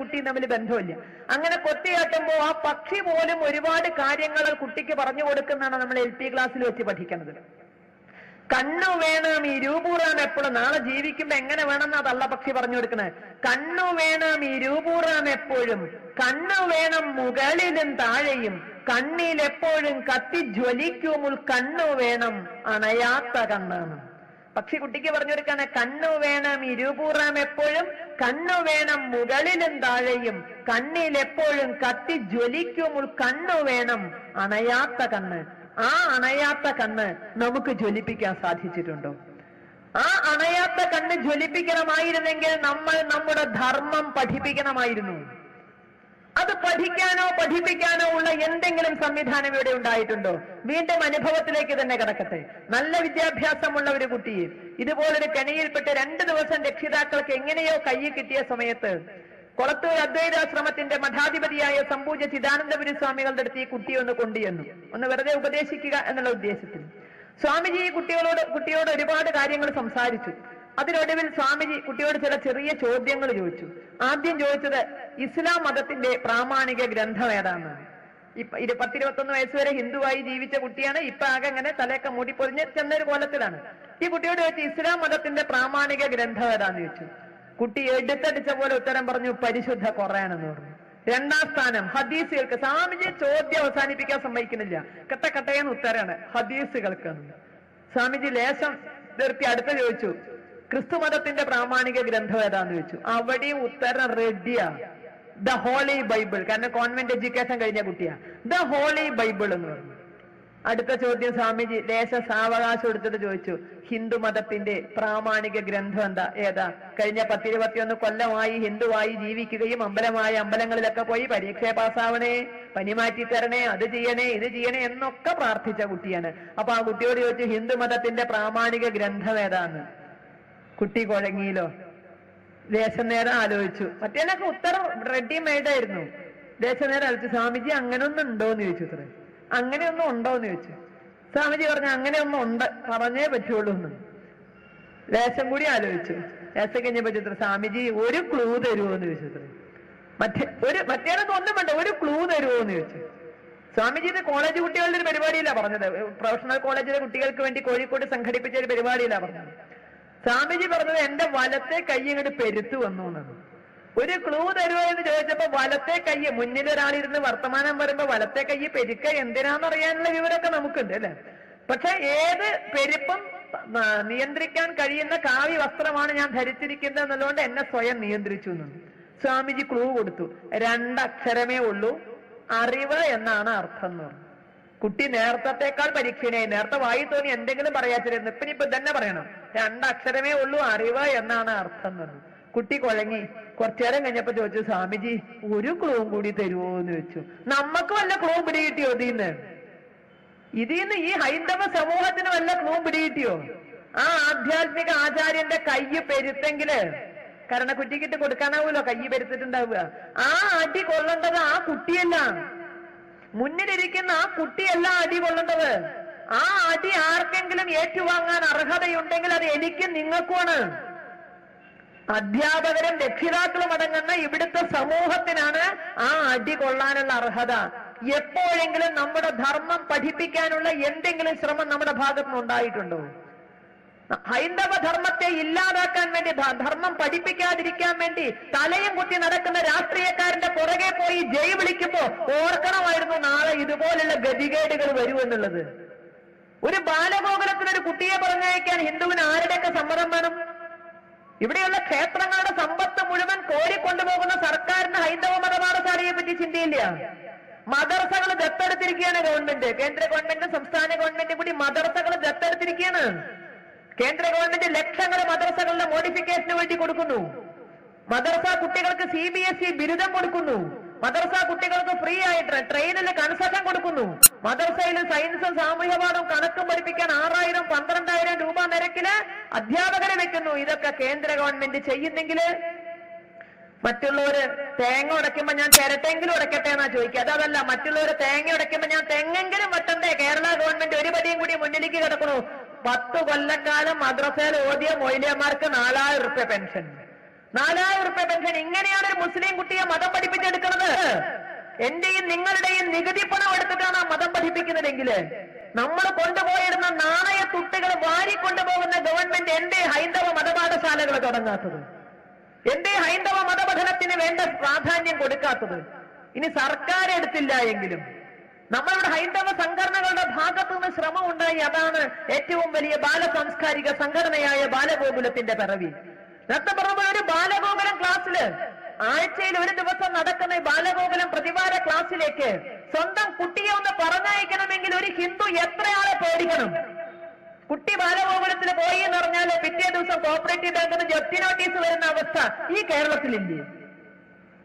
കുട്ടിയും തമ്മിൽ ബന്ധമില്ല. അങ്ങനെ കൊത്തിയാട്ടുമ്പോ ആ പക്ഷി പോലും ഒരുപാട് കാര്യങ്ങൾ കുട്ടിക്ക് പറഞ്ഞു കൊടുക്കുന്നതാണ് നമ്മൾ LP ക്ലാസ്സിൽ വെച്ച് പഠിക്കുന്നത്. കണ്ണു വേണം ഈ രൂപൂറാം എപ്പോഴും, നാളെ ജീവിക്കുമ്പോ എങ്ങനെ വേണമെന്നാ തള്ള പക്ഷി പറഞ്ഞു കൊടുക്കുന്നത്. കണ്ണു വേണം ഈ രൂപൂറാം എപ്പോഴും, കണ്ണു വേണം മുകളിലും താഴെയും, കണ്ണിൽ എപ്പോഴും കത്തി ജ്വലിക്കുമുൾ കണ്ണു വേണം അണയാത്ത കണ്ണാണ്. പക്ഷി കുട്ടിക്ക് പറഞ്ഞു കൊടുക്കാണ്, കണ്ണു വേണം ഈ രൂപൂറാം എപ്പോഴും, കണ്ണു വേണം മുകളിലും താഴെയും, കണ്ണിൽ എപ്പോഴും കത്തി ജ്വലിക്കുമുൾ കണ്ണു വേണം അണയാത്ത കണ്ണ്. ആ അണയാത്ത കണ്ണ് നമുക്ക് ജ്വലിപ്പിക്കാൻ സാധിച്ചിട്ടുണ്ടോ? ആ അണയാത്ത കണ്ണ് ജ്വലിപ്പിക്കണമായിരുന്നെങ്കിൽ നമ്മൾ നമ്മുടെ ധർമ്മം പഠിപ്പിക്കണമായിരുന്നു. അത് പഠിക്കാനോ പഠിപ്പിക്കാനോ ഉള്ള എന്തെങ്കിലും സംവിധാനം ഇവിടെ ഉണ്ടായിട്ടുണ്ടോ? വീണ്ടും അനുഭവത്തിലേക്ക് തന്നെ കിടക്കട്ടെ. നല്ല വിദ്യാഭ്യാസമുള്ള ഒരു കുട്ടിയെ ഇതുപോലൊരു കെണിയിൽപ്പെട്ട് 2 ദിവസം രക്ഷിതാക്കൾക്ക് എങ്ങനെയോ കയ്യിൽ കിട്ടിയ സമയത്ത് കൊളത്തൂർ അദ്വൈതാശ്രമത്തിന്റെ മഠാധിപതിയായ സംപൂജ്യ ചിദാനന്ദപുരി സ്വാമികളുടെ അടുത്ത് ഈ കുട്ടിയെ ഒന്ന് കൊണ്ടുചെന്നു, ഒന്ന് വെറുതെ ഉപദേശിക്കുക എന്നുള്ള ഉദ്ദേശത്തിൽ. സ്വാമിജി ഈ കുട്ടിയോട് ഒരുപാട് കാര്യങ്ങൾ സംസാരിച്ചു. അതിനൊടുവിൽ സ്വാമിജി കുട്ടിയോട് ചില ചെറിയ ചോദ്യങ്ങൾ ചോദിച്ചു. ആദ്യം ചോദിച്ചത് ഇസ്ലാം മതത്തിന്റെ പ്രാമാണിക ഗ്രന്ഥം ഏതാണെന്നാണ്. 10-21 വയസ്സ് വരെ ഹിന്ദുവായി ജീവിച്ച കുട്ടിയാണ്. ഇപ്പൊ ആകെ അങ്ങനെ തലയൊക്കെ മൂടിപ്പൊതിഞ്ഞ് ചെന്നൊരു കോലത്തിലാണ്. ഈ കുട്ടിയോട് ചോദിച്ചു ഇസ്ലാം മതത്തിന്റെ പ്രാമാണിക ഗ്രന്ഥം ഏതാന്ന് ചോദിച്ചു. കുട്ടി എടുത്തടിച്ച പോലെ ഉത്തരം പറഞ്ഞു, പരിശുദ്ധ ഖുർആൻ എന്ന് പറഞ്ഞു. 2ാം സ്ഥാനം ഹദീസുകൾക്ക്. സ്വാമിജി ചോദ്യം അവസാനിപ്പിക്കാൻ സമ്മതിക്കുന്നില്ല. കട്ടയെന്ന് ഉത്തരാണ് ഹദീസുകൾക്ക്. സ്വാമിജി ലേശം നിർത്തി അടുത്ത ചോദിച്ചു, ക്രിസ്തു മതത്തിന്റെ പ്രാമാണിക ഗ്രന്ഥം ഏതാന്ന് ചോദിച്ചു. അവിടെയും ഉത്തരം റെഡിയാ, ദ ഹോളി ബൈബിൾ. കാരണം കോൺവെന്റ് എഡ്യൂക്കേഷൻ കഴിഞ്ഞ കുട്ടിയാ. ദ ഹോളി ബൈബിൾ എന്ന് പറഞ്ഞു. അടുത്ത ചോദ്യം സ്വാമിജി ലേശ സാവകാശം എടുത്തിട്ട് ചോദിച്ചു, ഹിന്ദു മതത്തിന്റെ പ്രാമാണിക ഗ്രന്ഥം ഏതാ? കഴിഞ്ഞ 10-21 കൊല്ലമായി ഹിന്ദുവായി ജീവിക്കുകയും അമ്പലങ്ങളിലൊക്കെ പോയി പരീക്ഷ പാസ്സാവണേ, പനി മാറ്റി തരണേ, അത് ചെയ്യണേ, ഇത് ചെയ്യണേ എന്നൊക്കെ പ്രാർത്ഥിച്ച കുട്ടിയാണ്. അപ്പൊ ആ കുട്ടിയോട് ചോദിച്ചു ഹിന്ദു മതത്തിന്റെ പ്രാമാണിക ഗ്രന്ഥം ഏതാന്ന്. കുട്ടി കുഴങ്ങിയില്ലോ. ദേശം നേരം ആലോചിച്ചു. മറ്റേനൊക്കെ ഉത്തരം റെഡിമെയ്ഡ് ആയിരുന്നു. ദേശം നേരം ആലോചിച്ചു, സ്വാമിജി അങ്ങനൊന്നും ഉണ്ടോന്ന് ചോദിച്ചു. ഇത്ര അങ്ങനെയൊന്നും ഉണ്ടോന്ന് ചോദിച്ചു. സ്വാമിജി പറഞ്ഞു അങ്ങനെയൊന്നും ഉണ്ട്, പറഞ്ഞേ പറ്റുള്ളൂ എന്ന്. ലേശം കൂടി ആലോചിച്ചു. ലേശം കഴിഞ്ഞപ്പോ ചിത്ര സ്വാമിജി ഒരു ക്ലൂ തരുമോ എന്ന് ചോദിച്ചു. മറ്റേനൊന്നും ഒന്നും വേണ്ട, ഒരു ക്ലൂ തരുമോ എന്ന് ചോദിച്ചു. സ്വാമിജി ഇത് കോളേജ് കുട്ടികളുടെ ഒരു പരിപാടിയില്ല പറഞ്ഞത്, പ്രൊഫഷണൽ കോളേജിലെ കുട്ടികൾക്ക് വേണ്ടി കോഴിക്കോട് സംഘടിപ്പിച്ച ഒരു പരിപാടിയില്ല പറഞ്ഞത്. സ്വാമിജി പറഞ്ഞത് എന്റെ വലത്തെ കൈ ഇങ്ങോട്ട് പെരുത്തു വന്നു എന്നാണ്. ഒരു ക്ലൂ തരുമോ എന്ന് ചോദിച്ചപ്പോ വലത്തെ കൈ, മുന്നിൽ ഒരാളിരുന്ന് വർത്തമാനം പറയുമ്പോ വലത്തെ കൈ പെരുക്ക എന്തിനാന്നറിയാനുള്ള വിവരമൊക്കെ നമുക്കുണ്ട് അല്ലെ. പക്ഷെ ഏത് പെരുപ്പും നിയന്ത്രിക്കാൻ കഴിയുന്ന കാവ്യ വസ്ത്രമാണ് ഞാൻ ധരിച്ചിരിക്കുന്നത് എന്നുള്ളതുകൊണ്ട് എന്നെ സ്വയം നിയന്ത്രിച്ചു എന്നുണ്ട്. സ്വാമിജി ക്ലൂ കൊടുത്തു, 2 അക്ഷരമേ ഉള്ളൂ, അറിവ് എന്നാണ് അർത്ഥം എന്ന് പറഞ്ഞു. കുട്ടി നേരത്തേക്കാൾ പരീക്ഷണയായി. നേരത്തെ വായി തോന്നി എന്തെങ്കിലും പറയാച്ചിരുന്നു, ഇപ്പൊ തന്നെ പറയണം. 2 അക്ഷരമേ ഉള്ളൂ, അറിവ് എന്നാണ് അർത്ഥം എന്ന് പറഞ്ഞു. കുട്ടി കുഴങ്ങി. കുറച്ചേരം കഴിഞ്ഞപ്പോ ചോദിച്ചു, സ്വാമിജി ഒരു ക്ലൂവും കൂടി തരുമോ എന്ന് ചോദിച്ചു. നമുക്ക് വല്ല ക്ലൂ പിടികിട്ടിയോ ഇതിന്ന് ഈ ഹൈന്ദവ സമൂഹത്തിന് വല്ല ക്ലൂ പിടികിട്ടിയോ? ആ ആധ്യാത്മിക ആചാര്യന്റെ കൈ പെരുത്തെങ്കില്, കാരണം കുട്ടിക്കിട്ട് കൊടുക്കാനാവൂലോ കൈ പെരുത്തിട്ടുണ്ടാവുക. ആ അടി കൊള്ളേണ്ടത് ആ കുട്ടിയല്ല, മുന്നിലിരിക്കുന്ന ആ കുട്ടിയല്ല അടി കൊള്ളേണ്ടത്. ആ അടി ആർക്കെങ്കിലും ഏറ്റുവാങ്ങാൻ അർഹതയുണ്ടെങ്കിൽ അത് എനിക്കും നിങ്ങൾക്കുമാണ്. അധ്യാപകരും രക്ഷിതാക്കളും അടങ്ങുന്ന ഇവിടുത്തെ സമൂഹത്തിനാണ് ആ അടി കൊള്ളാനുള്ള അർഹത. എപ്പോഴെങ്കിലും നമ്മുടെ ധർമ്മം പഠിപ്പിക്കാനുള്ള എന്തെങ്കിലും ശ്രമം നമ്മുടെ ഭാഗത്തുനിന്ന് ഉണ്ടായിട്ടുണ്ടോ? ഹൈന്ദവ ധർമ്മത്തെ ഇല്ലാതാക്കാൻ വേണ്ടി, ധർമ്മം പഠിപ്പിക്കാതിരിക്കാൻ വേണ്ടി തലയും കുത്തി നടക്കുന്ന രാഷ്ട്രീയക്കാരന്റെ പുറകെ പോയി ജയ് വിളിക്കുമ്പോ ഓർക്കണമായിരുന്നു നാളെ ഇതുപോലുള്ള ഗതികേടുകൾ വരുമെന്നുള്ളത്. ഒരു ബാലഗോകുലത്തിനൊരു കുട്ടിയെ പറഞ്ഞയക്കാൻ ഹിന്ദുവിന് ആരുടെയൊക്കെ സമ്മതം വേണം? ഇവിടെയുള്ള ക്ഷേത്രങ്ങളുടെ സമ്പത്ത് മുഴുവൻ കോരിക്കൊണ്ടുപോകുന്ന സർക്കാരിന് ഹൈന്ദവ മതപാഠശാലയെ പറ്റി ചിന്തയില്ല. മദർസകൾ ദത്തെടുത്തിരിക്കുകയാണ് ഗവൺമെന്റ്. കേന്ദ്ര ഗവൺമെന്റും സംസ്ഥാന ഗവൺമെന്റും കൂടി മദർസകൾ ദത്തെടുത്തിരിക്കുകയാണ്. കേന്ദ്ര ഗവൺമെന്റ് ലക്ഷങ്ങൾ മദർസകളുടെ മോഡിഫിക്കേഷന് വേണ്ടി കൊടുക്കുന്നു. മദർസ കുട്ടികൾക്ക് CBSE ബിരുദം കൊടുക്കുന്നു. മദർസ കുട്ടികൾക്ക് ഫ്രീ ആയിട്ട് ട്രെയിനിൽ കൺസെഷൻ കൊടുക്കുന്നു. മദർസയിൽ സയൻസും സാമൂഹ്യപാഠവും കണക്കും പഠിപ്പിക്കാൻ 6000-12,000 രൂപ നിരക്കില് അധ്യാപകരെ വെക്കുന്നു. ഇതൊക്കെ കേന്ദ്ര ഗവൺമെന്റ് ചെയ്യുന്നെങ്കിൽ മറ്റുള്ളവര് തേങ്ങ ഉടയ്ക്കുമ്പോ ഞാൻ ചിരട്ടെങ്കിലും ഉടയ്ക്കട്ടെ എന്നാ ചോദിക്കുക. അതല്ല, മറ്റുള്ളവര് തേങ്ങ ഉടയ്ക്കുമ്പോ ഞാൻ തെങ്ങെങ്കിലും വെട്ടണ്ടേ? കേരള ഗവൺമെന്റ് ഒരു പടിയും കൂടി മുന്നിലേക്ക് കിടക്കണു. 10 കൊല്ലക്കാലം മദ്രസയിൽ ഓതിയ മൊയ്ലിയന്മാർക്ക് 4000 രൂപ പെൻഷൻ. 4,000 പെൻഷൻ. ഇങ്ങനെയാണ് ഒരു മുസ്ലിം കുട്ടിയെ മതം പഠിപ്പിച്ചെടുക്കുന്നത്. എന്റെയും നിങ്ങളുടെയും നികുതി പണം എടുത്തിട്ടാണ് ആ മതം പഠിപ്പിക്കുന്നതെങ്കിൽ നമ്മൾ കൊണ്ടുപോയിരുന്ന നാണയത്തുട്ടുകൾ വാരിക്കൊണ്ടുപോകുന്ന ഗവൺമെന്റ് എന്തേ ഹൈന്ദവ മതപാഠശാലകൾ തുടങ്ങാത്തത്? എന്തേ ഹൈന്ദവ മതപഠനത്തിന് വേണ്ട പ്രാധാന്യം കൊടുക്കാത്തത്? ഇനി സർക്കാർ എടുത്തില്ല എങ്കിലും നമ്മളുടെ ഹൈന്ദവ സംഘടനകളുടെ ഭാഗത്തു നിന്ന് ശ്രമം ഉണ്ടായി. അതാണ് ഏറ്റവും വലിയ ബാലസാംസ്കാരിക സംഘടനയായ ബാലഗോകുലത്തിന്റെ പിറവി. നേരത്തെ പറഞ്ഞ ഒരു ബാലഗോകുലം ക്ലാസ്സില് ആഴ്ചയിൽ ഒരു ദിവസം നടക്കുന്ന ബാലഗോകുലം പ്രതിവാര ക്ലാസ്സിലേക്ക് സ്വന്തം കുട്ടിയെ ഒന്ന് പറഞ്ഞയക്കണമെങ്കിൽ ഒരു ഹിന്ദു എത്രയാളെ പേടിക്കണം? കുട്ടി ബാലഗോകുലത്തിൽ പോയി എന്ന് പറഞ്ഞാൽ പിറ്റേ ദിവസം കോപ്പറേറ്റീവ് ബാങ്കിൽ നിന്ന് ജപ്തി നോട്ടീസ് വരുന്ന അവസ്ഥ ഈ കേരളത്തിലില്ലേ?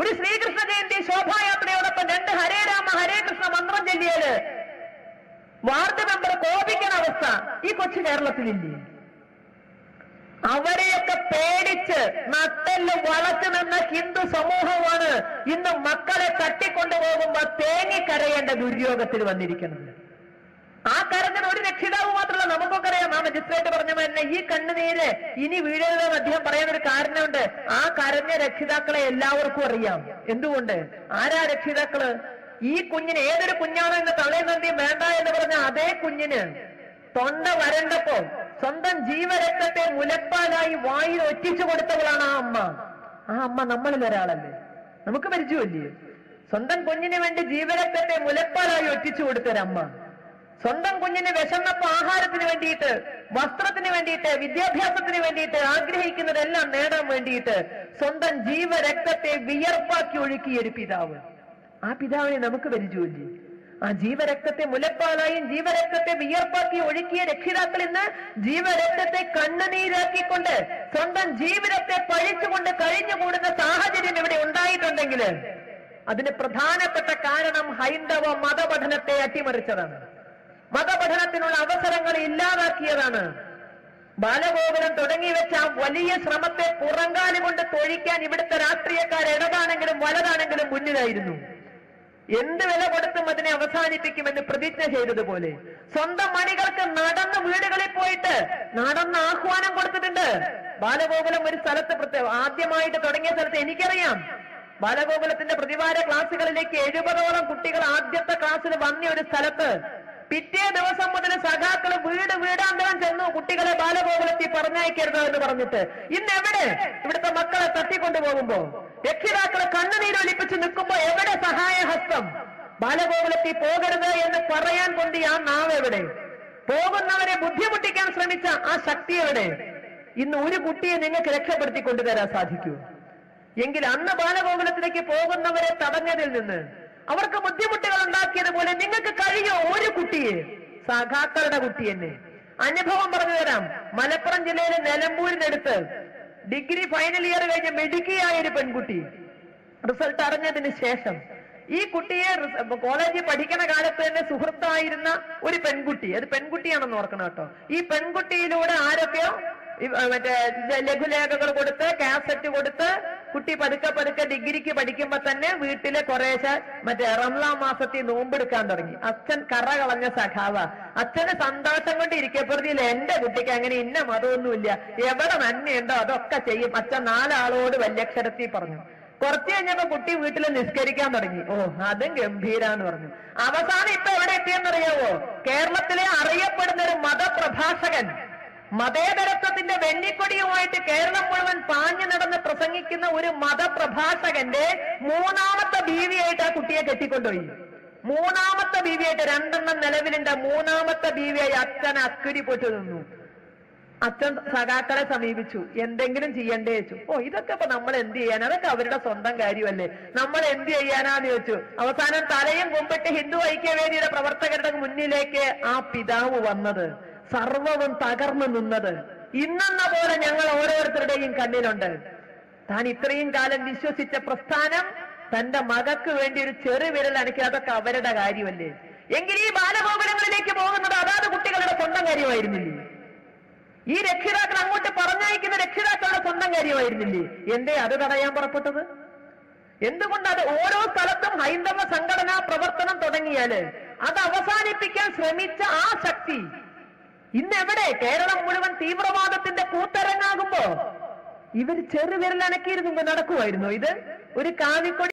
ഒരു ശ്രീകൃഷ്ണ ജയന്തി ശോഭായാത്രയോടൊപ്പം 2 ഹരേ രാമ ഹരേ കൃഷ്ണ മന്ത്രം ചൊല്ലിയാല് വാർഡ് മെമ്പർ കോപിക്കുന്ന അവസ്ഥ ഈ കൊച്ചു കേരളത്തിലില്ലേ? അവരെയൊക്കെ പേടിച്ച് നട്ടെല്ല് വളച്ചു നിന്ന ഹിന്ദു സമൂഹമാണ് ഇന്ന് മക്കളെ തട്ടിക്കൊണ്ടുപോകുമ്പോ തേങ്ങിക്കരയേണ്ട ദുര്യോഗത്തിൽ വന്നിരിക്കുന്നത്. ആ കരഞ്ഞത് ഒരു രക്ഷിതാവ് മാത്രമല്ല, നമുക്കൊക്കെ അറിയാം. ആ മജിസ്ട്രേറ്റ് പറഞ്ഞ തന്നെ ഈ കണ്ണുനീര് ഇനി വീഴരുതെന്ന് അദ്ദേഹം പറയാനൊരു കാരണമുണ്ട്. ആ കരഞ്ഞ രക്ഷിതാക്കളെ എല്ലാവർക്കും അറിയാം. എന്തുകൊണ്ട്? ആരാ രക്ഷിതാക്കള്? ഈ കുഞ്ഞിന് ഏതൊരു കുഞ്ഞാണോ എന്ന് തള്ളയും നന്ദിയും വേണ്ട എന്ന് പറഞ്ഞ അതേ കുഞ്ഞിന് തൊണ്ട വരണ്ടപ്പോ സ്വന്തം ജീവരക്തത്തെ മുലപ്പാലായി വായിൽ ഒറ്റിച്ചു കൊടുത്തവളാണ് ആ അമ്മ. ആ അമ്മ നമ്മളിൽ ഒരാളല്ലേ? നമുക്ക് പരിചയമല്ലേ? സ്വന്തം കുഞ്ഞിന് വേണ്ടി ജീവരക്തത്തെ മുലപ്പാലായി ഒറ്റിച്ചു കൊടുത്തൊരമ്മ, സ്വന്തം കുഞ്ഞിന് വിശന്നപ്പോ ആഹാരത്തിന് വേണ്ടിയിട്ട്, വസ്ത്രത്തിന് വേണ്ടിയിട്ട്, വിദ്യാഭ്യാസത്തിന് വേണ്ടിയിട്ട് ആഗ്രഹിക്കുന്നതെല്ലാം നേടാൻ വേണ്ടിയിട്ട് സ്വന്തം ജീവരക്തത്തെ വിയർപ്പാക്കി ഒഴുക്കിയ ഒരു പിതാവ്. ആ പിതാവിനെ നമുക്ക് പരിചയമില്ലേ? ആ ജീവരക്തത്തെ മുലപ്പാലായും ജീവരക്തത്തെ വിയർപ്പാക്കി ഒഴുക്കിയ രക്ഷിതാക്കൾ ഇന്ന് ജീവരക്തത്തെ കണ്ണുനീരാക്കിക്കൊണ്ട് സ്വന്തം ജീവിതത്തെ പഴിച്ചുകൊണ്ട് കഴിഞ്ഞുകൂടുന്ന സാഹചര്യം ഇവിടെ ഉണ്ടായിട്ടുണ്ടെങ്കിൽ അതിന് പ്രധാനപ്പെട്ട കാരണം ഹൈന്ദവ മതപഠനത്തെ അട്ടിമറിച്ചതാണ്. മതപഠനത്തിനുള്ള അവസരങ്ങൾ ഇല്ലാതാക്കിയതാണ്. ബാലഗോകുലം തുടങ്ങി വെച്ച ആ വലിയ ശ്രമത്തെ പുറങ്കാലി കൊണ്ട് തൊഴിക്കാൻ ഇവിടുത്തെ രാഷ്ട്രീയക്കാർ ഇടതാണെങ്കിലും വലതാണെങ്കിലും മുന്നിലായിരുന്നു. എന്ത് വില കൊടുത്തും അതിനെ അവസാനിപ്പിക്കുമെന്ന് പ്രതിജ്ഞ ചെയ്തതുപോലെ സ്വന്തം മണികൾക്ക് നടന്ന് വീടുകളിൽ പോയിട്ട് നടന്ന് ആഹ്വാനം കൊടുത്തിട്ടുണ്ട്. ബാലഗോകുലം ഒരു സ്ഥലത്ത് ആദ്യമായിട്ട് തുടങ്ങിയ സ്ഥലത്ത് എനിക്കറിയാം. ബാലഗോകുലത്തിന്റെ പ്രതിവാര ക്ലാസ്സുകളിലേക്ക് 70ഓളം കുട്ടികൾ ആദ്യത്തെ ക്ലാസ്സിൽ വന്ന ഒരു സ്ഥലത്ത് പിറ്റേ ദിവസം മുതൽ സഖാക്കൾ വീടാന്തരം ചെന്നു കുട്ടികളെ ബാലഗോകുലത്തിൽ പറഞ്ഞയക്കരുത് എന്ന് പറഞ്ഞിട്ട്. ഇന്ന് എവിടെ ഇവിടുത്തെ മക്കളെ തട്ടിക്കൊണ്ടുപോകുമ്പോ രക്ഷിതാക്കളെ കണ്ണുനീരൊലിപ്പിച്ച് നിൽക്കുമ്പോ എവിടെ സഹായഹസ്തം? ബാലഗോകുലത്തിൽ പോകരുത് എന്ന് പറയാൻ കൊണ്ട് ആ നാവ് എവിടെ? പോകുന്നവരെ ബുദ്ധിമുട്ടിക്കാൻ ശ്രമിച്ച ആ ശക്തി എവിടെ? ഇന്ന് ഒരു കുട്ടിയെ നിങ്ങൾക്ക് രക്ഷപ്പെടുത്തി കൊണ്ടുതരാൻ സാധിക്കൂ എങ്കിൽ അന്ന് ബാലഗോകുലത്തിലേക്ക് പോകുന്നവരെ തടഞ്ഞതിൽ നിന്ന് അവർക്ക് ബുദ്ധിമുട്ടുകൾ ഉണ്ടാക്കിയതുപോലെ നിങ്ങൾക്ക് കഴിയോ ഒരു കുട്ടിയെ? സഖാക്കളുടെ കുട്ടി തന്നെ. അനുഭവം പറഞ്ഞു തരാം. മലപ്പുറം ജില്ലയിലെ നിലമ്പൂരിനടുത്ത് ഡിഗ്രി ഫൈനൽ ഇയർ കഴിഞ്ഞ മിടുക്കിയായ ഒരു പെൺകുട്ടി റിസൾട്ട് അറിഞ്ഞതിന് ശേഷം ഈ കുട്ടിയെ കോളേജിൽ പഠിക്കുന്ന കാലത്ത് തന്നെ സുഹൃത്തായിരുന്ന ഒരു പെൺകുട്ടി, അത് പെൺകുട്ടിയാണെന്ന് ഓർക്കണം കേട്ടോ. ഈ പെൺകുട്ടിയിലൂടെ ആരൊക്കെയോ മറ്റേ ലഘുലേഖകൾ കൊടുത്ത് കാസറ്റ് കൊടുത്ത് കുട്ടി പതുക്കെ ഡിഗ്രിക്ക് പഠിക്കുമ്പോ തന്നെ വീട്ടിലെ കുറേശ്ശെ മറ്റേ റംലാൻ മാസത്തിൽ നോമ്പെടുക്കാൻ തുടങ്ങി. അച്ഛൻ കറ കളഞ്ഞ സഖാവ. അച്ഛന് സന്തോഷം കൊണ്ട് ഇരിക്കപ്പെടുത്തിയില്ല, എന്റെ കുട്ടിക്ക് അങ്ങനെ ഇന്ന മതമൊന്നുമില്ല, എവിടെ നന്മയുണ്ടോ അതൊക്കെ ചെയ്യും. അച്ഛൻ 4 ആളോട് വല്യക്ഷരത്തിൽ പറഞ്ഞു. കുറച്ച് കഴിഞ്ഞപ്പോ കുട്ടി വീട്ടിൽ നിസ്കരിക്കാൻ തുടങ്ങി. ഓ അതും ഗംഭീരാന്ന് പറഞ്ഞു. അവസാനം ഇപ്പൊ എവിടെ എത്തിയെന്നറിയാവോ? കേരളത്തിലെ അറിയപ്പെടുന്ന ഒരു മതപ്രഭാഷകൻ, മതേതരത്വത്തിന്റെ വെണ്ണിക്കൊടിയുമായിട്ട് കേരളം മുഴുവൻ പാഞ്ഞു നടന്ന് പ്രസംഗിക്കുന്ന ഒരു മതപ്രഭാഷകന്റെ 3ാമത്തെ ബീവിയായിട്ട് ആ കുട്ടിയെ കെട്ടിക്കൊണ്ടുപോയി. 3ാമത്തെ ബീവിയായിട്ട് 2 നിലവിലുണ്ട്. 3ാമത്തെ ബീവിയായി അച്ഛൻ അക്കുരി പൊട്ടു നിന്നു. അച്ഛൻ സഖാക്കളെ സമീപിച്ചു, എന്തെങ്കിലും ചെയ്യണ്ടേ ചോദിച്ചു. ഓ ഇതൊക്കെ ഇപ്പൊ നമ്മൾ എന്ത് ചെയ്യാൻ, അതൊക്കെ അവരുടെ സ്വന്തം കാര്യമല്ലേ, നമ്മൾ എന്ത് ചെയ്യാനാന്ന് ചോദിച്ചു. അവസാനം തലയും കുമ്പിട്ട് ഹിന്ദു ഐക്യവേദിയുടെ പ്രവർത്തകരുടെ മുന്നിലേക്ക് ആ പിതാവ് വന്നത്, സർവവും തകർന്നു നിന്നത് ഇന്നെന്ന പോലെ ഞങ്ങൾ ഓരോരുത്തരുടെയും കണ്ണിലുണ്ട്. താൻ ഇത്രയും കാലം വിശ്വസിച്ച പ്രസ്ഥാനം തന്റെ മകൾക്ക് വേണ്ടി ഒരു ചെറുവിരൽ അനക്കി, അതൊക്കെ അവരുടെ കാര്യമല്ലേ? എങ്കിൽ ഈ ബാലഗോകുലങ്ങളിലേക്ക് പോകുന്നത് അതാത് കുട്ടികളുടെ സ്വന്തം കാര്യമായിരുന്നില്ലേ? ഈ രക്ഷിതാക്കൾ അങ്ങോട്ട് പറഞ്ഞയക്കുന്ന രക്ഷിതാക്കളുടെ സ്വന്തം കാര്യമായിരുന്നില്ലേ? എന്തേ അത് തടയാൻ പുറപ്പെട്ടത്? എന്തുകൊണ്ട് അത് ഓരോ സ്ഥലത്തും ഹൈന്ദവ സംഘടനാ പ്രവർത്തനം തുടങ്ങിയാല് അത് അവസാനിപ്പിക്കാൻ ശ്രമിച്ച ആ ശക്തി ഇന്നെവിടെ? കേരളം മുഴുവൻ തീവ്രവാദത്തിന്റെ കൂത്തരങ്ങാകുമ്പോ ഇവർ ചെറുവിരൽ അനക്കിയിരുന്നു നടക്കുമായിരുന്നു. ഇത് ഒരു കാവിക്കൊടി